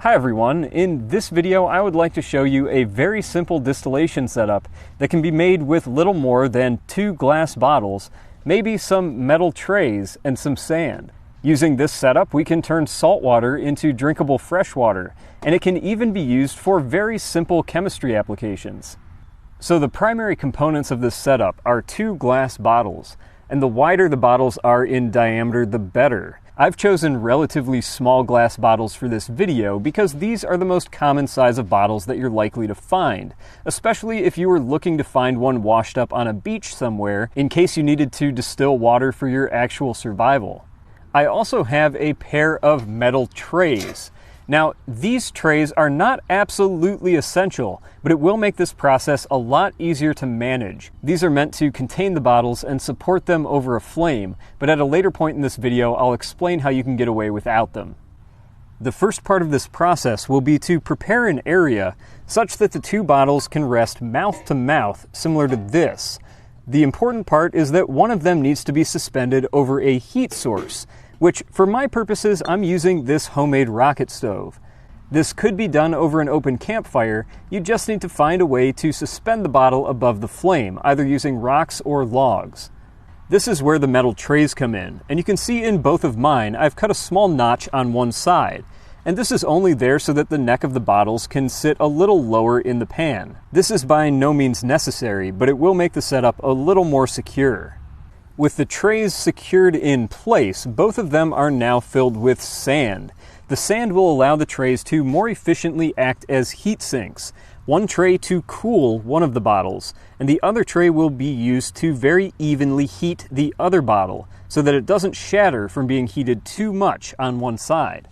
Hi everyone, in this video I would like to show you a very simple distillation setup that can be made with little more than 2 glass bottles, maybe some metal trays, and some sand. Using this setup we can turn salt water into drinkable fresh water, and it can even be used for very simple chemistry applications. So the primary components of this setup are 2 glass bottles, and the wider the bottles are in diameter the better. I've chosen relatively small glass bottles for this video because these are the most common size of bottles that you're likely to find, especially if you were looking to find one washed up on a beach somewhere in case you needed to distill water for your actual survival. I also have a pair of metal trays. Now, these trays are not absolutely essential, but it will make this process a lot easier to manage. These are meant to contain the bottles and support them over a flame, but at a later point in this video, I'll explain how you can get away without them. The first part of this process will be to prepare an area such that the 2 bottles can rest mouth to mouth, similar to this. The important part is that one of them needs to be suspended over a heat source, which for my purposes, I'm using this homemade rocket stove. This could be done over an open campfire. You just need to find a way to suspend the bottle above the flame, either using rocks or logs. This is where the metal trays come in, and you can see in both of mine, I've cut a small notch on one side. And this is only there so that the neck of the bottles can sit a little lower in the pan. This is by no means necessary, but it will make the setup a little more secure. With the trays secured in place, both of them are now filled with sand. The sand will allow the trays to more efficiently act as heat sinks. One tray to cool one of the bottles, and the other tray will be used to very evenly heat the other bottle, so that it doesn't shatter from being heated too much on one side.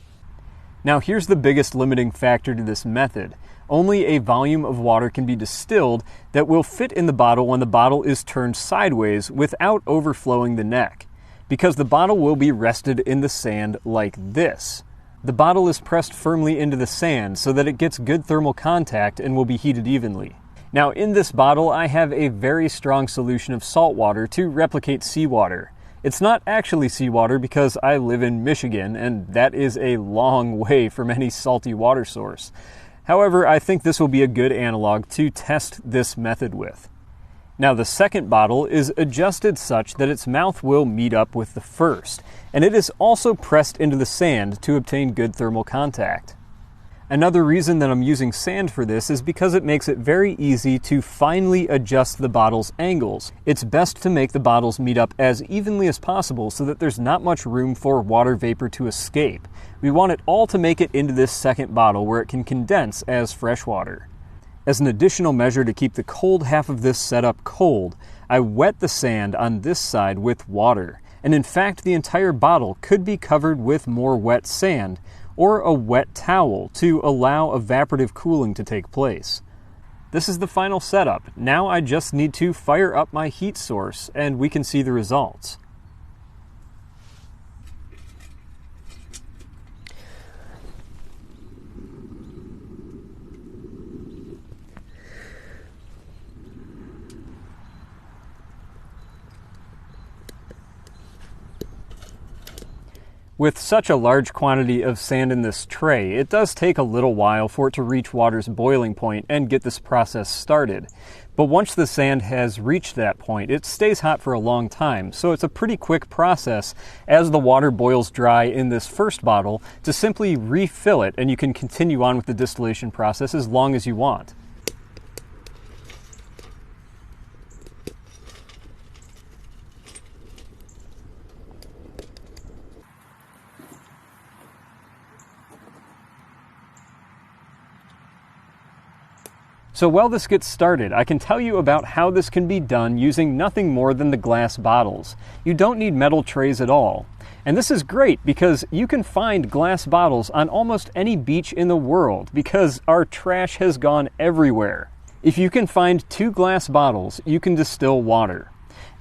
Now here's the biggest limiting factor to this method. Only a volume of water can be distilled that will fit in the bottle when the bottle is turned sideways without overflowing the neck, because the bottle will be rested in the sand like this. The bottle is pressed firmly into the sand so that it gets good thermal contact and will be heated evenly. Now in this bottle I have a very strong solution of salt water to replicate seawater. It's not actually seawater because I live in Michigan and that is a long way from any salty water source. However, I think this will be a good analog to test this method with. Now the second bottle is adjusted such that its mouth will meet up with the first, and it is also pressed into the sand to obtain good thermal contact. Another reason that I'm using sand for this is because it makes it very easy to finely adjust the bottle's angles. It's best to make the bottles meet up as evenly as possible so that there's not much room for water vapor to escape. We want it all to make it into this second bottle where it can condense as fresh water. As an additional measure to keep the cold half of this setup cold, I wet the sand on this side with water. And in fact, the entire bottle could be covered with more wet sand, or a wet towel to allow evaporative cooling to take place. This is the final setup. Now I just need to fire up my heat source and we can see the results. With such a large quantity of sand in this tray, it does take a little while for it to reach water's boiling point and get this process started. But once the sand has reached that point, it stays hot for a long time, so it's a pretty quick process as the water boils dry in this first bottle to simply refill it, and you can continue on with the distillation process as long as you want. So while this gets started, I can tell you about how this can be done using nothing more than the glass bottles. You don't need metal trays at all. And this is great because you can find glass bottles on almost any beach in the world because our trash has gone everywhere. If you can find 2 glass bottles, you can distill water.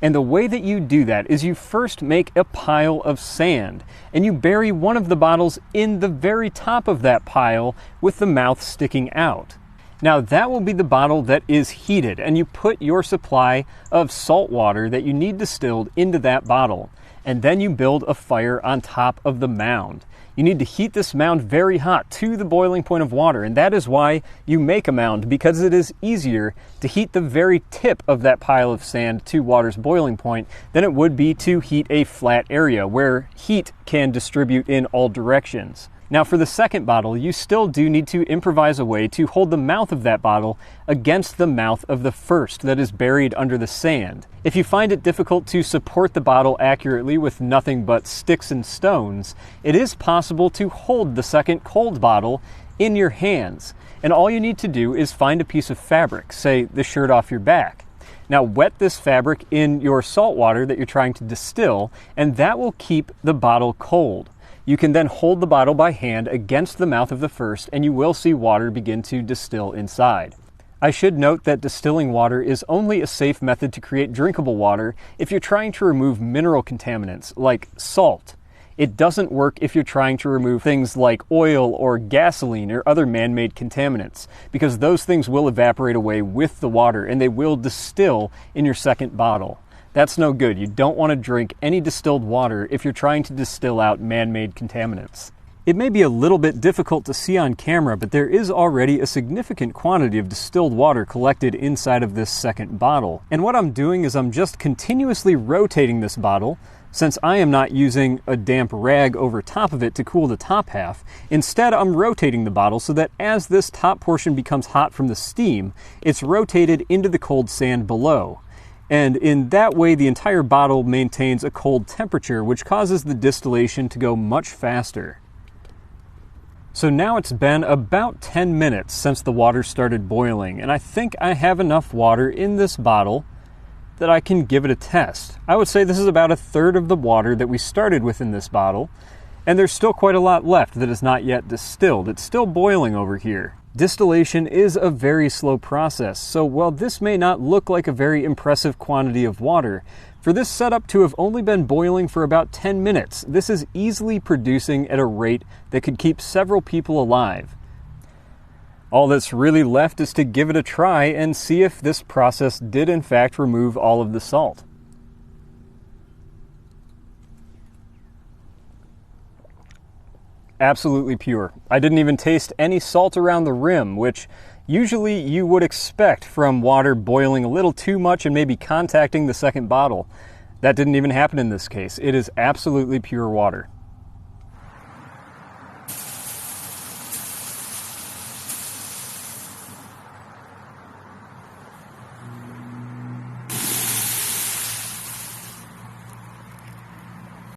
And the way that you do that is you first make a pile of sand and you bury one of the bottles in the very top of that pile with the mouth sticking out. Now that will be the bottle that is heated, and you put your supply of salt water that you need distilled into that bottle, and then you build a fire on top of the mound. You need to heat this mound very hot to the boiling point of water, and that is why you make a mound, because it is easier to heat the very tip of that pile of sand to water's boiling point than it would be to heat a flat area where heat can distribute in all directions. Now for the second bottle, you still do need to improvise a way to hold the mouth of that bottle against the mouth of the first that is buried under the sand. If you find it difficult to support the bottle accurately with nothing but sticks and stones, it is possible to hold the second cold bottle in your hands. And all you need to do is find a piece of fabric, say the shirt off your back. Now wet this fabric in your salt water that you're trying to distill, and that will keep the bottle cold. You can then hold the bottle by hand against the mouth of the first, and you will see water begin to distill inside. I should note that distilling water is only a safe method to create drinkable water if you're trying to remove mineral contaminants like salt. It doesn't work if you're trying to remove things like oil or gasoline or other man-made contaminants, because those things will evaporate away with the water and they will distill in your second bottle. That's no good. You don't want to drink any distilled water if you're trying to distill out man-made contaminants. It may be a little bit difficult to see on camera, but there is already a significant quantity of distilled water collected inside of this second bottle. And what I'm doing is I'm just continuously rotating this bottle, since I am not using a damp rag over top of it to cool the top half. Instead, I'm rotating the bottle so that as this top portion becomes hot from the steam, it's rotated into the cold sand below. And in that way, the entire bottle maintains a cold temperature, which causes the distillation to go much faster. So now it's been about 10 minutes since the water started boiling, and I think I have enough water in this bottle that I can give it a test. I would say this is about a third of the water that we started with in this bottle, and there's still quite a lot left that is not yet distilled. It's still boiling over here. Distillation is a very slow process, so while this may not look like a very impressive quantity of water, for this setup to have only been boiling for about 10 minutes, this is easily producing at a rate that could keep several people alive. All that's really left is to give it a try and see if this process did in fact remove all of the salt. Absolutely pure. I didn't even taste any salt around the rim, which usually you would expect from water boiling a little too much and maybe contacting the second bottle. That didn't even happen in this case. It is absolutely pure water.